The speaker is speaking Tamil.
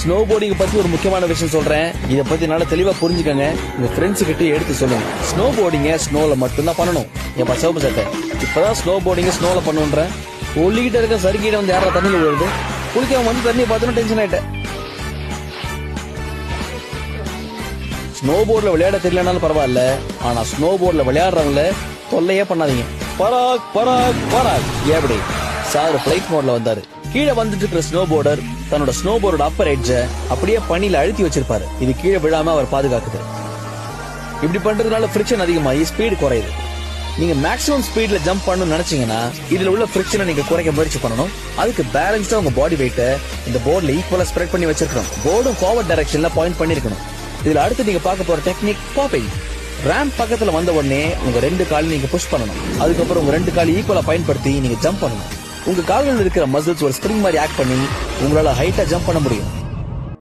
ஸ்னோ போர்டிங் பத்தி ஒரு முக்கியமான விஷயம் சொல்றேன். இத பத்தி நல்லா தெளிவா புரிஞ்சுக்கங்க. உங்க ஃப்ரெண்ட்ஸ் கிட்ட எடுத்து சொல்லுங்க. ஸ்னோ போர்டிங்க ஸ்னோல மட்டும்தான் பண்ணணும். என் சிவப்பு சட்டை இப்பதான் ஸ்னோ போர்டிங்க ஸ்னோல பண்ணுன்றேன். ஒல்லிக்கிட்ட இருக்க சறுக்கிட்ட வந்து யாரா தண்ணியில விழுது. குளிக்க வந்து தண்ணி பார்த்தோன்னு டென்ஷன் ஆயிட்டேன். ஸ்னோ போர்ட்ல விளையாட தெரியலனாலும் பரவாயில்ல, ஆனா ஸ்னோ போர்ட்ல விளையாடுறவங்கள தொல்லையே பண்ணாதீங்க. பராக் பராக் பராக் எப்படி சார் பிளைட் மோட்ல வந்தாரு. கீழே வந்துட்டு இருக்கிற ஸ்னோ போர்டர் தன்னோட ஸ்னோ போர்டோட அப்பர் எட்ஜ அப்படியே பனியில அழுத்தி வச்சிருப்பாரு. இது கீழே விழாம அவர் பாதுகாக்குது. இப்படி பண்றதுனால ஃபிரிக்ஷன் அதிகமாகி ஸ்பீடு குறையுது. நீங்க மேக்ஸிமம் ஸ்பீட்ல ஜம்ப் பண்ணணும்னு நினைச்சீங்கன்னா இதுல உள்ள ஃபிரிக்ஷனை நீங்க குறைக்க முயற்சி பண்ணணும். அதுக்கு பேலன்ஸ்டா உங்க பாடி வெயிட்ட இந்த போர்ட்ல ஈக்குவலா ஸ்ப்ரெட் பண்ணி வச்சிருக்கணும். போர்டும் ஃபார்வர்ட் டைரக்ஷன்ல பாயிண்ட் பண்ணிருக்கணும். இதுல அடுத்து நீங்க பார்க்க போற டெக்னிக் பாப்பிங். ரேம்ப் பக்கத்துல வந்த உடனே உங்க 2 காலையும் நீங்க புஷ் பண்ணணும். அதுக்கப்புறம் உங்க 2 காலையும் ஈக்குவலா பயன்படுத்தி நீங்க ஜம்ப் பண்ணணும். உங்க கால்கள் இருக்கிற மசில்ஸ் ஒரு ஸ்ப்ரிங் மாதிரி ஆக்ட் பண்ணி உங்களால ஹைட்டா ஜம்ப் பண்ண முடியும்.